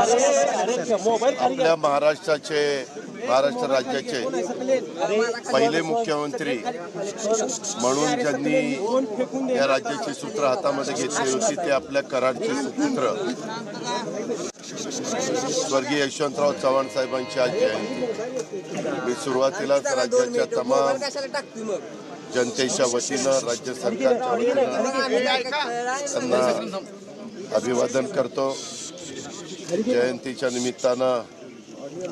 आपल्या महाराष्ट्र राज्याचे पहिले मुख्यमंत्री म्हणून ज्यांनी या राज्याची सूत्र हातामध्ये घेतली होती ते आपल्या कराडचे सुपुत्र स्वर्गीय यशवंतराव चव्हाण साहेबांची आज जयंती। मी सुरुवातीलाच राज्याच्या तमाम जनतेच्या वतीनं राज्य सरकारच्या वतीनं त्यांना अभिवादन करतो। जयंतीच्या निमित्तानं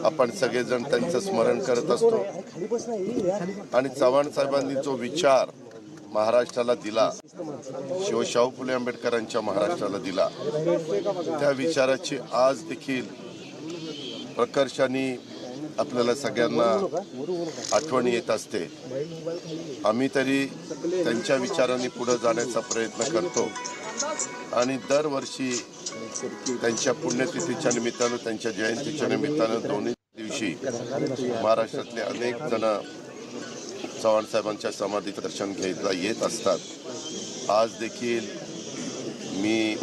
आपण सगळेजण त्यांचं स्मरण करत असतो आणि चव्हाण साहेबांनी जो विचार महाराष्ट्राला दिला, शिवशाहू फुले आंबेडकरांच्या महाराष्ट्राला दिला, त्या विचाराची आज देखील प्रकर्षाने आपल्याला सगळ्यांना आठवण येत असते। आम्ही तरी त्यांच्या विचारांनी पुढे जाण्याचा प्रयत्न करतो आणि दरवर्षी त्यांच्या पुण्यतिथीच्या निमित्तानं, त्यांच्या जयंतीच्या निमित्तानं दोन्ही दिवशी महाराष्ट्रातले अनेक जण चव्हाण साहेबांच्या समाधीचं दर्शन घ्यायला येत असतात। आज देखील मी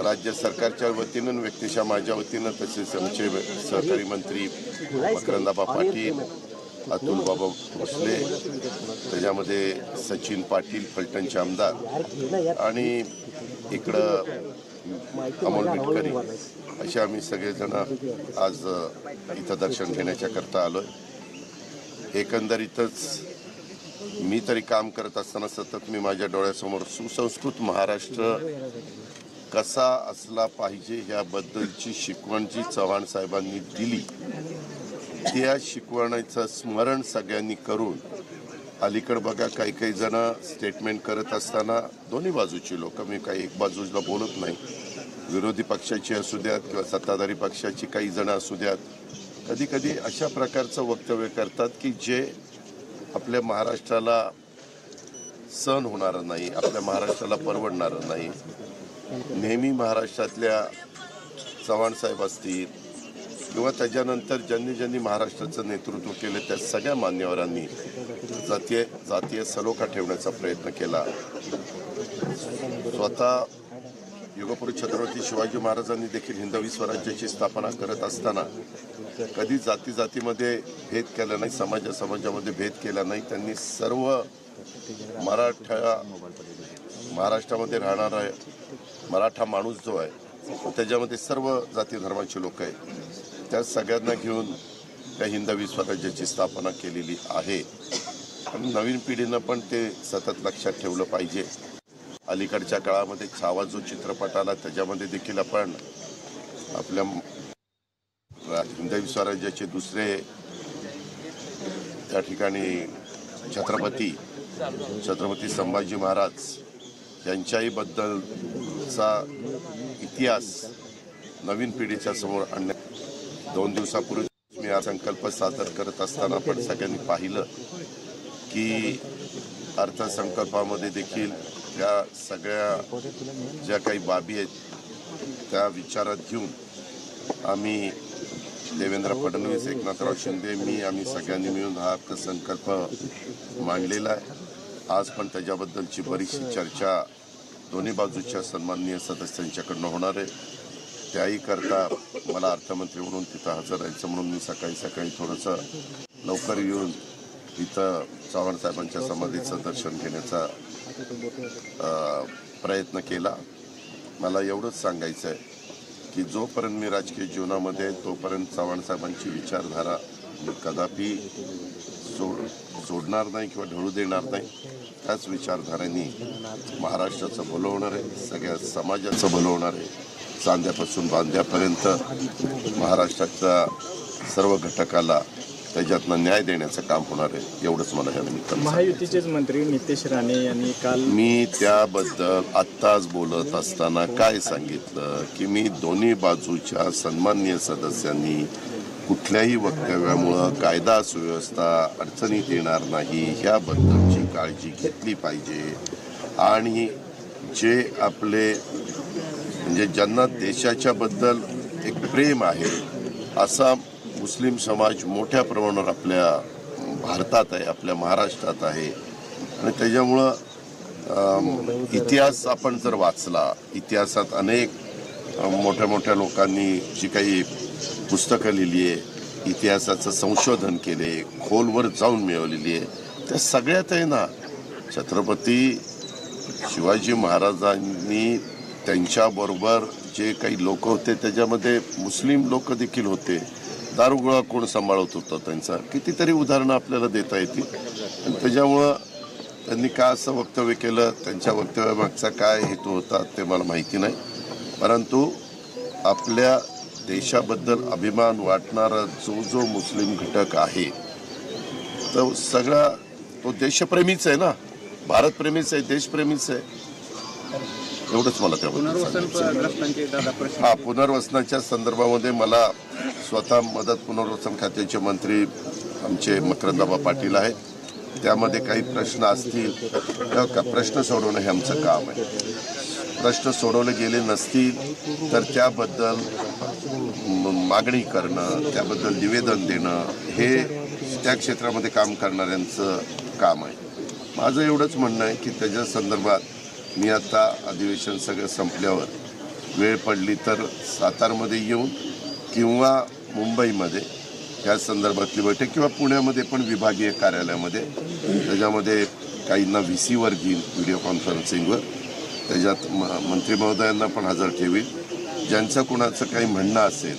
राज्य सरकारच्या वतीनं, व्यक्तिशः माझ्या वतीनं, तसेच आमचे सहकारी मंत्री मकरंदाबा पाटील, अतुल बाबा भोसले, त्याच्यामध्ये सचिन पाटील फलटणचे आमदार आणि इकडं अमोल मिटकरी, असे आम्ही सगळेजण आज इथं दर्शन घेण्याच्या करता आलोय। एकंदरीतच मी तरी काम करत असताना सतत मी माझ्या डोळ्यासमोर सुसंस्कृत महाराष्ट्र कसा असला पाहिजे याबद्दलची शिकवण जी चव्हाण साहेबांनी दिली, त्या शिकवणीचं स्मरण सगळ्यांनी करून, अलीकडे बघा काही जण स्टेटमेंट करत असताना दोन्ही बाजूची लोक, मी काही एक बाजूला बोलत नाही, विरोधी पक्षाची असू द्यात किंवा सत्ताधारी पक्षाची काही जण असू द्यात, कधी कधी अशा प्रकारचं वक्तव्य करतात की जे आपल्या महाराष्ट्राला सहन होणारं नाही, आपल्या महाराष्ट्राला परवडणारं नाही। नेहमी महाराष्ट्रातल्या चव्हाण साहेब असतील किंवा त्याच्यानंतर ज्यांनी महाराष्ट्राचं नेतृत्व केलं त्या सगळ्या मान्यवरांनी जातीय सलोखा ठेवण्याचा प्रयत्न केला। स्वतः युगपुरुष छत्रपती शिवाजी महाराजांनी देखील हिंदवी स्वराज्याची स्थापना करत असताना कधी जातीमध्ये भेद केला नाही, समाजामध्ये भेद केला नाही। त्यांनी सर्व महाराष्ट्रामध्ये राहणारा मराठा माणूस जो आहे त्याच्यामध्ये सर्व जाती धर्माचे लोक आहेत, त्या सगळ्यांना घेऊन त्या हिंदवी स्वराज्याची स्थापना केलेली आहे आणि नवीन पिढीनं पण ते सतत लक्षात ठेवलं पाहिजे। अलीकडच्या काळामध्ये छावा जो चित्रपट आला त्याच्यामध्ये देखील आपण आपल्या हिंदवी स्वराज्याचे दुसरे त्या ठिकाणी छत्रपती संभाजी महाराज यांच्याही बद्दलचा इतिहास नवीन पिढीच्या समोर आणण्या 2 दिवसापूर्वी मी हा संकल्प सादर करत असताना पण सगळ्यांनी पाहिलं की अर्थसंकल्पामध्ये देखील या सगळ्या ज्या काही बाबी आहेत त्या विचारात घेऊन आम्ही देवेंद्र फडणवीस, एकनाथराव शिंदे, आम्ही सगळ्यांनी मिळून हा अर्थसंकल्प मांडलेला आहे। आज पण त्याच्याबद्दलची बरीचशी चर्चा दोन्ही बाजूच्या सन्माननीय सदस्यांच्याकडनं होणार आहे। त्याही करता मला अर्थमंत्री म्हणून तिथं हजर राहायचं म्हणून मी सकाळी थोडंसं लवकर येऊन इथं चव्हाण साहेबांच्या समाधीचं दर्शन घेण्याचा प्रयत्न केला। मला एवढंच सांगायचं आहे की जोपर्यंत मी राजकीय जीवनामध्ये तोपर्यंत चव्हाण साहेबांची विचारधारा मी कदापि सोडणार नाही किंवा ढळू देणार नाही। त्याच विचारधारेने महाराष्ट्राचं भलं होणार आहे, सगळ्या समाजाचं भलं होणार आहे। चांद्यापासून बांध्यापर्यंत महाराष्ट्राच्या सर्व घटकाला त्याच्यातनं न्याय देण्याचं काम होणार आहे, एवढंच मला या निमित्तानं महायुतीचेच मंत्री नितेश राणे यांनी काल मी त्याबद्दल आत्ताच बोलत असताना काय सांगितलं की मी दोन्ही बाजूच्या सन्माननीय सदस्यांनी कुठल्याही वक्तव्यामुळं कायदा सुव्यवस्था अडचणीत येणार नाही ह्याबद्दलची काळजी घेतली पाहिजे आणि जे आपले म्हणजे ज्यांना देशाच्या बद्दल एक प्रेम आहे असा मुस्लिम समाज मोठ्या प्रमाणावर आपल्या भारतात आहे, आपल्या महाराष्ट्रात आहे आणि त्याच्यामुळं इतिहास आपण जर वाचला, इतिहासात अनेक मोठ्या मोठ्या लोकांनी जी काही पुस्तकं लिहिली आहे, इतिहासाचं संशोधन केले, खोलवर जाऊन मिळवलेली आहे, त्या सगळ्यात आहे ना छत्रपती शिवाजी महाराजांनी त्यांच्याबरोबर जे काही लोक होते त्याच्यामध्ये मुस्लिम लोक देखील होते. दारुगोळा कोण सांभाळत होता त्यांचा, कितीतरी उदाहरणं आपल्याला देता येतील. आणि त्याच्यामुळं त्यांनी का असं वक्तव्य केलं, त्यांच्या वक्तव्यामागचा काय हेतू होता ते मला माहिती नाही. परंतु आपल्या देशाबद्दल अभिमान वाटणारा जो मुस्लिम घटक आहे तो सगळा तो देशप्रेमीच आहे ना, भारतप्रेमीच आहे, देशप्रेमीच आहे. एवढंच मला त्याबद्दल पुनर्वसनाच्या संदर्भामध्ये मला स्वतः मदत पुनर्वसन खात्याचे मंत्री आमचे मकरंदबाबा पाटील आहेत. त्यामध्ये काही प्रश्न असतील का प्रश्न सोडवणं हे आमचं काम आहे. प्रश्न सोडवले गेले नसतील तर त्याबद्दल मागणी करणं, त्याबद्दल निवेदन देणं हे त्या क्षेत्रामध्ये काम करणाऱ्यांचं काम आहे. माझं एवढंच म्हणणं आहे की त्याच्या संदर्भात मी आता अधिवेशन सगळं संपल्यावर वेळ पडली तर सातारमध्ये येऊन किंवा मुंबईमध्ये या संदर्भातली बैठक किंवा पुण्यामध्ये पण विभागीय कार्यालयामध्ये त्याच्यामध्ये काहींना VCवर घेईन व्हिडिओ कॉन्फरन्सिंगवर, त्याच्यात मंत्री महोदयांना पण हजर ठेवीन. ज्यांचं कुणाचं काही म्हणणं असेल,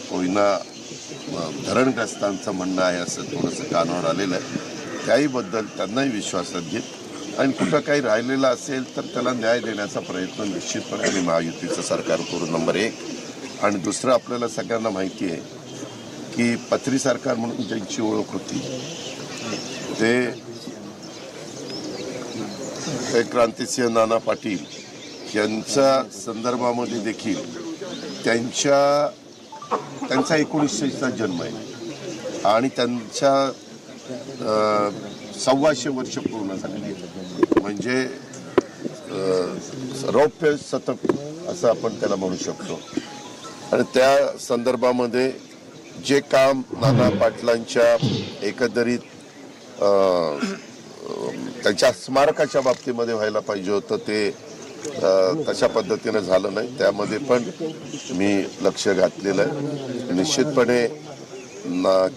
कोयना धरणग्रस्तांचं म्हणणं आहे असं थोडंसं कानावर आलेलं आहे, त्याहीबद्दल त्यांनाही विश्वासात घेईन. आणि कुठं काही राहिलेलं असेल तर त्याला न्याय देण्याचा प्रयत्न निश्चितपणे आम्ही महायुतीचं सरकार करू, नंबर 1. आणि दुसरं आपल्याला सगळ्यांना माहिती आहे की पत्री सरकार म्हणून ज्यांची ओळख होती ते क्रांतिसिंह नाना पाटील यांच्या संदर्भामध्ये देखील त्यांचा 1900चा जन्म आहे आणि त्यांच्या 125 वर्ष पूर्ण झालेली आहे. म्हणजे रौप्य शतक असं आपण त्याला म्हणू शकतो. आणि त्या संदर्भामध्ये जे काम नाना पाटलांच्या एकंदरीत त्यांच्या स्मारकाच्या बाबतीमध्ये व्हायला पाहिजे होतं ते तशा पद्धतीनं झालं नाही. त्यामध्ये पण मी लक्ष घातलेलं आहे. निश्चितपणे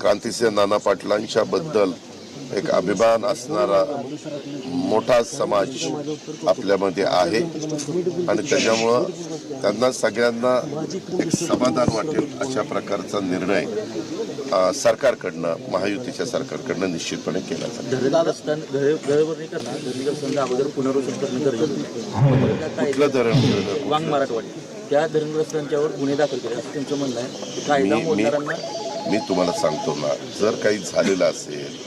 क्रांतिसिंह नाना पाटलांच्या बद्दल एक अभिमान असणारा मोठा समाज आपल्यामध्ये आहे आणि त्याच्यामुळं त्यांना सगळ्यांना एक समाधान वाटेल अशा प्रकारचा निर्णय सरकारकडनं, महायुतीच्या सरकारकडनं निश्चितपणे केला जाईल. कुठलं धरण? वांग मराठवाडी त्या धरणग्रस्तांच्यावर गुन्हे दाखल केले असं त्यांचं म्हणणं आहे. मी तुम्हाला सांगतो ना, जर काही झालेलं असेल,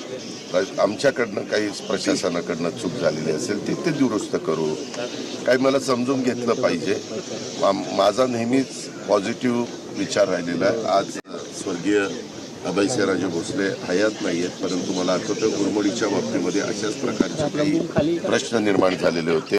आमच्याकडनं काही प्रशासनाकडनं चूक झालेली असेल ते दुरुस्त करू. काही मला समजून घेतलं पाहिजे. माझा नेहमीच पॉझिटिव्ह विचार राहिलेला आहे. आज स्वर्गीय अभयसिंहराजे भोसले हयात नाही आहेत, परंतु मला आठवतं गुरमोडीच्या बाबतीमध्ये अशाच प्रकारचे काही प्रश्न निर्माण झालेले होते.